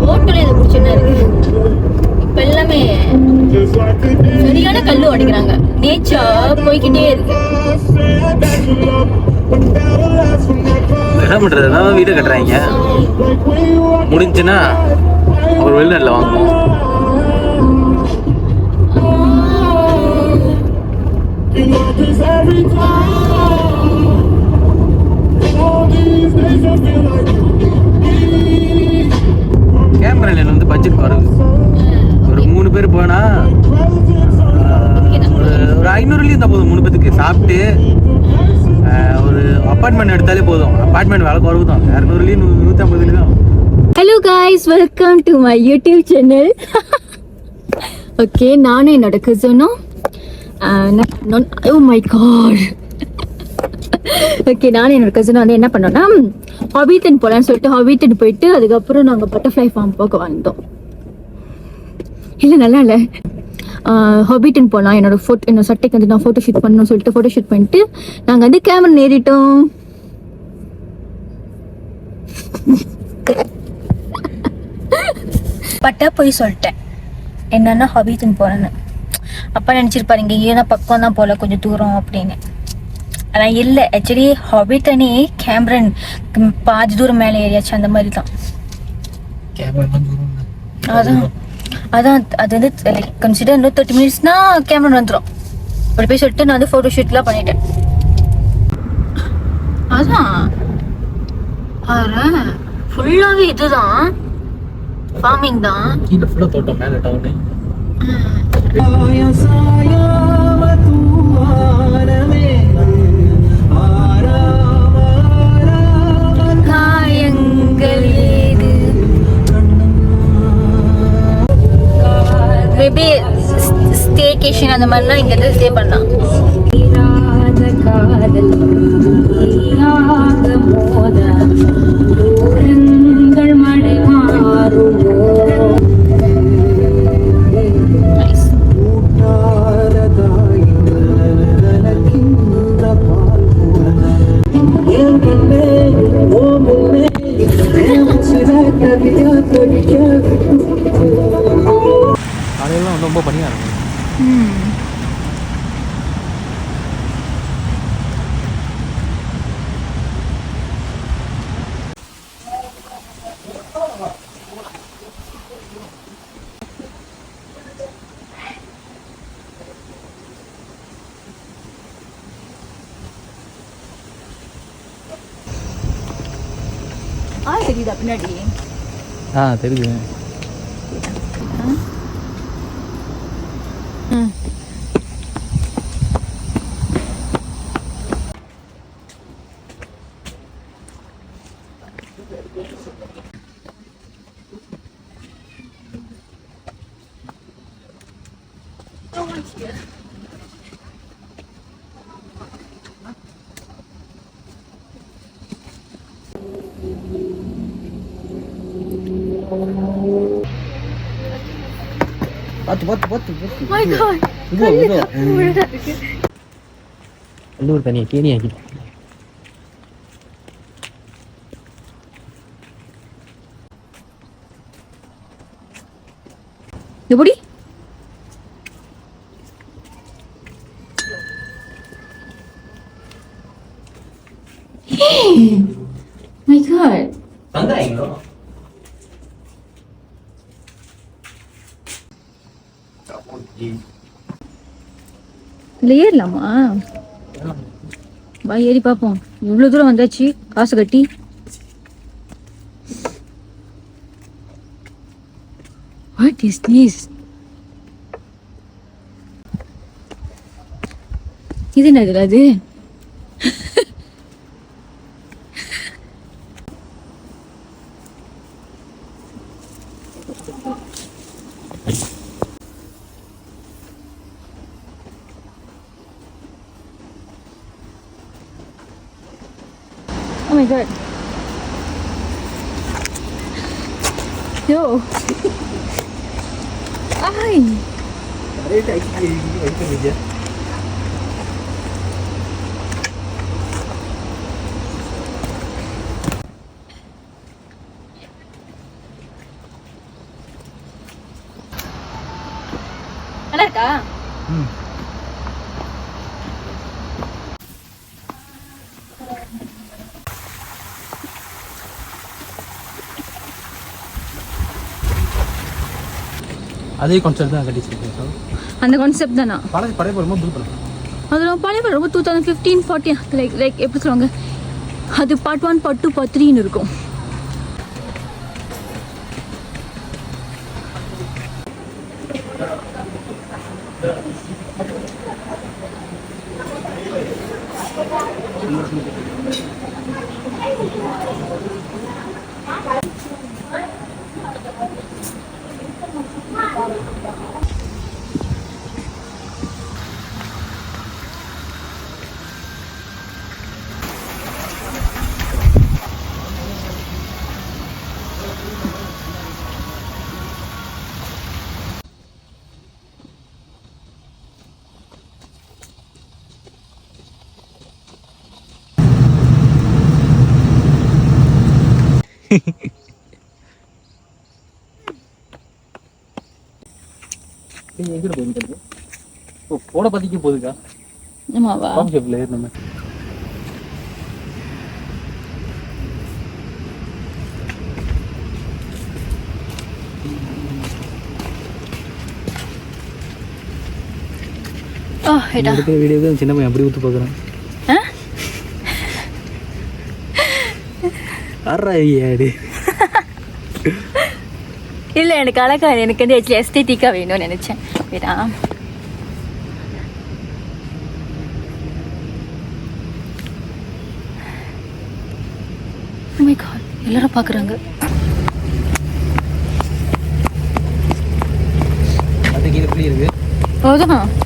ஹோட்டலே இது பிடிச்சுன்னா இருக்கு. இப்ப எல்லாமே சரியான கல்லு உடைக்கிறாங்க. நேச்சர் போய்கிட்டே இருக்கு. என்ன பண்றதுன்னா வீடு கட்டுறாங்க. முடிஞ்சுன்னா ஒரு வெளிநாட்டில் வாங்கணும். கேமரால வந்து பட்ஜெட் குறைவு. ஒரு 3 பேர் போனா ஒரு 500 தான் போதும். 3 பேருக்கு சாப்பிட்டு ஒரு அப்பார்ட்மெண்ட் எடுத்தாலே போதும். அப்பார்ட்மெண்ட் விலை குறைவு தான். 200 150 தான். Hello guys, welcome to my YouTube channel. Okay, நானும் என்னோட கசனும் ஓ மை காட். ஓகே, நானும் என்னோட கசனும் வந்து என்ன பண்ணோம்னா ஹாபிட்டன் போகலான்னு சொல்லிட்டு ஹாபிட்டன் போயிட்டு அதுக்கப்புறம் நாங்கள் பட்டர்ஃப்ளை ஃபார்ம் போக வந்தோம். இல்லை நல்லா இல்லை, ஹாபிட்டன் போகலாம். என்னோட சட்டைக்கு வந்து நான் ஃபோட்டோ ஷூட் பண்ணணும்னு சொல்லிட்டு ஃபோட்டோ ஷூட் பண்ணிட்டு நாங்கள் வந்து கேமரா நேரிட்டோம். பட்டா போய் சொல்லிட்டேன் என்னன்னா ஹாபிட்டன் போகிறேன்னு. அப்பா நினச்சிருப்பாரு இங்கே ஏன்னா பக்கம் தான் போகல, கொஞ்சம் தூரம் அப்படின்னு. ஆனால் இல்லை, ஆக்சுவலி ஹாபிட்டனே கேமரன் பாதி தூரம் மேலே ஏறியாச்சு. அந்த மாதிரி தான். அதான் அது வந்து லைக் கன்சிடர் இன்னும் 30 மினிட்ஸ்னா கேமரன் வந்துடும். அப்படி போய் சொல்லிட்டு நான் வந்து ஃபோட்டோ ஷூட்லாம் பண்ணிட்டேன். அதான் ஃபுல்லாகவே இதுதான் ஃபார்மிங் தான். கீழே ஃபுல்லாக தோட்டம், மேலே டவுனு. மேபி ஸ்டேகேஷன் அந்த மாதிரிலாம் இங்க இருந்து ஸ்டே பண்ணலாம். காலையெல்லாம் ரொம்ப பனியாக இருக்கும். தெரியுதா பின்னாடி? தெரியுது. உள்ளூர் தனியாக கேணி ஆகிட்டு எப்படி my god வந்தாங்களோ? இல்லை ஏறலாமா? வா ஏறி பார்ப்போம். இவ்வளோ தூரம் வந்தாச்சு காசு கட்டி. What is this? இது என்னது? அது oh my god. Yo. Ay. தாத்தா அதே கான்செப்ட் தான் கட்டிச்சிருக்கேன். அந்த கான்செப்ட் தானா? பழைய படம் புது படம். அது ரொம்ப பழைய படம், ரொம்ப 2015-14 லைக் எப்படி சொல்லுவாங்க, அது பார்ட் 1 பார்ட் 2 பார்ட் 3ன்னு இருக்கும். எங்க போகுது? ஓ போட பதிக்க போகுதுக்கா. ஆமாவா? கான்செப்ட்ல ஏறணுமே. எடுக்கிற வீடியோ தான் சின்ன பையன் அப்படி ஊத்து பார்க்குறேன். அறாடி இல்லை, எனக்கு அழகா, எனக்கு வந்து ஆக்சுவலி எஸ்தேட்டிக்காக வேணும்னு நினச்சேன். வேடா Oh my God, எல்லாரும் பார்க்குறாங்க. அதுக்கு இது எப்படி இருக்கு? அதான்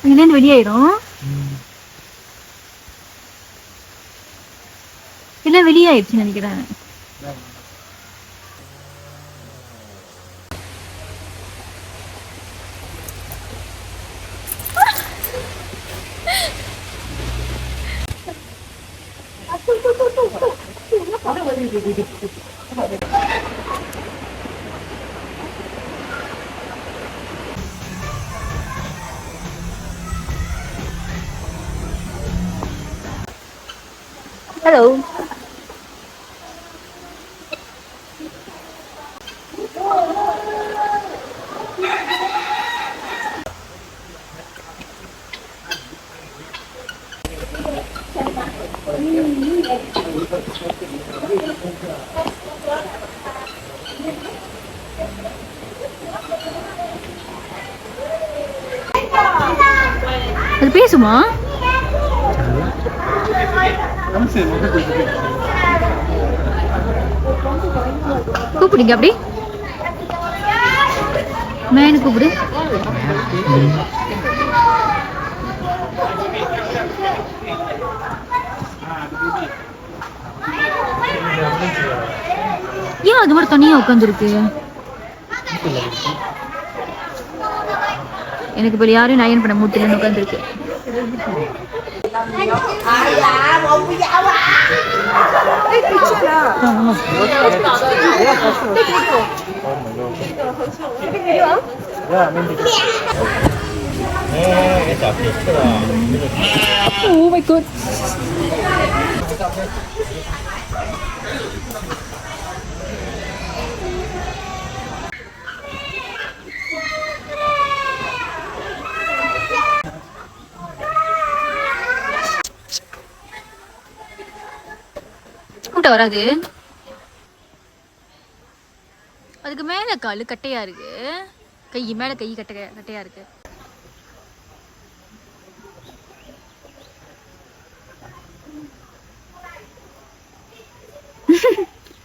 என்னன்னு வெளியாயிரும், இல்லை வெளியாயிடுச்சுன்னு நினைக்கிறேன். ஹலோ, அது பேசுமா? கூப்பிடுங்க, அப்படி மேனு கூப்பிடு. ஏன் அது மாதிரி தனியா உட்காந்துருக்கு? எனக்கு இப்ப யாரும் நயன் பண்ண மூட்டில உட்காந்துருக்கு. Oh my God. கூட்ட வராது. அதுக்கு மேல காலு கட்டையா இருக்கு, கை மேல கை கட்டையா இருக்கு.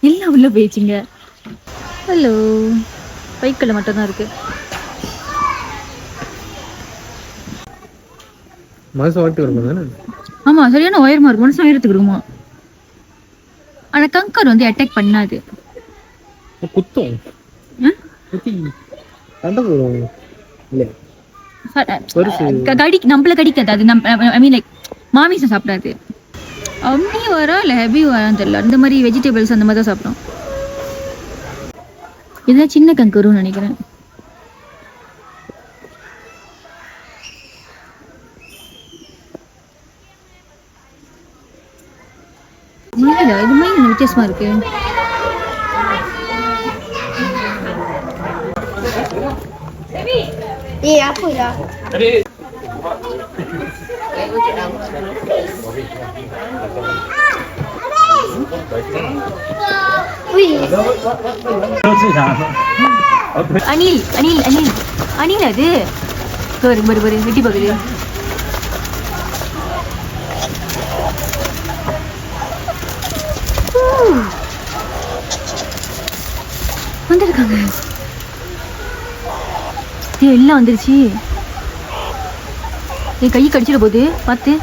எல்லாம் உள்ள போயிடுச்சுங்க. ஹலோ, பைக்கில் மட்டும் தான் இருக்கு. மனசு வாட்டி வருமா தானே? ஆமா, சரியான உயரமா இருக்கும், மனசு உயரத்துக்கு இருக்குமா. ஆனா கங்கர் வந்து அட்டாக் பண்ணாது, குத்தம் குத்தி சண்டை போடும். இல்ல நம்மள கடிக்காது அது. ஐ மீன் லைக் மாமிசம் சாப்பிடாது. அம்மி வரா இல்லை ஹெவி வரான்னு தெரியல. அந்த மாதிரி வெஜிடபிள்ஸ் அந்த மாதிரி தான் சாப்பிடும். இதுதான் சின்ன கங்கருன்னு நினைக்கிறேன். இது மாதிரி வித்தியாசமா இருக்கு. apa lah? அனில் அனில் அனில் அனில் அது பாரு வெட்டி பாக்குது. வந்துருக்காங்க. எல்லாம் வந்துருச்சு. என் கை கடிச்சிட போகுது பார்த்து.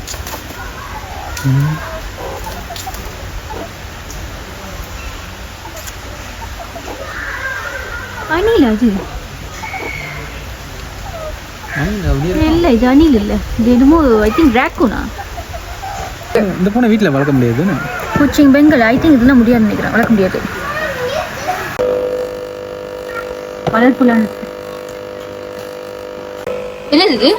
அணில் அது இல்ல, இது அணில் இல்ல, இது என்னமோ ஐ திங்க் ராக்கூனா. இந்த பூனை வீட்டில் வளர்க்க முடியாது. கோச்சிங் பெண்கள் ஐ திங்க் இதெல்லாம் முடியாதுன்னு நினைக்கிறேன், வளர்க்க முடியாது. வளர்ப்புலான்னு என்னது இது?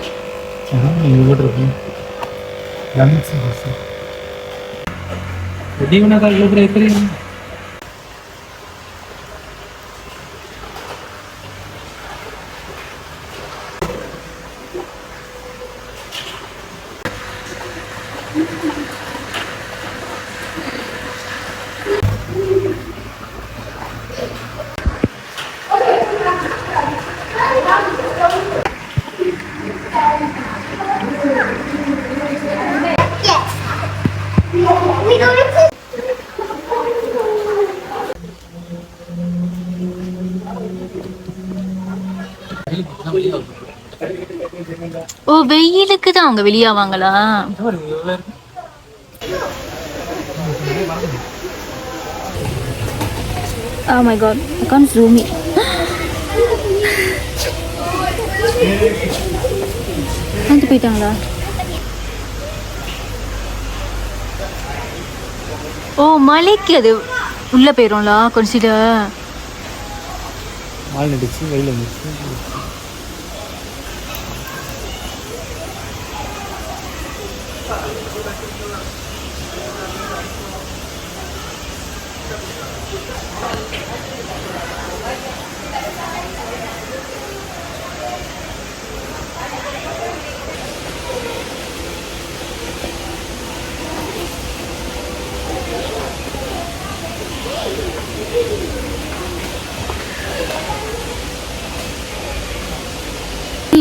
ஓ, வெயிலுக்கு தான் அவங்க வெளியாவாங்களா? Oh my god, I can't zoom it. வந்து போயிட்டாங்களா? ஓ, மலைக்கு அது உள்ள போயிரும்ல கன்சிடர். ஆள் நடிச்சு வெயில் வந்துச்சு.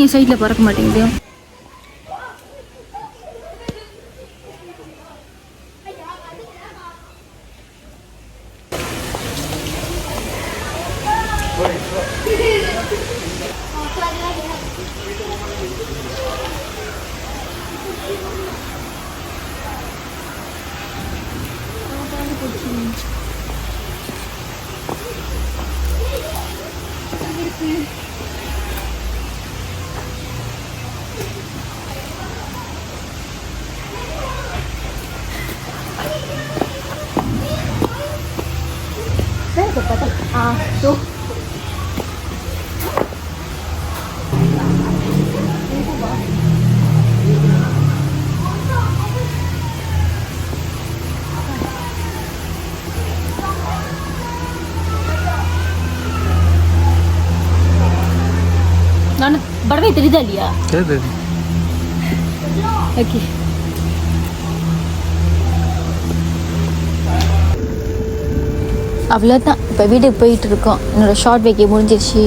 என் சைட்ல பறக்க மாட்டேங்குது. Tuh. நான் படவே தெரியுதா இல்லையா? தெரியுது. ஓகே. அவ்வளோதான், இப்போ வீட்டுக்கு போயிட்டு இருக்கோம். என்னோட ஷார்ட் வைக்க முடிஞ்சிருச்சு.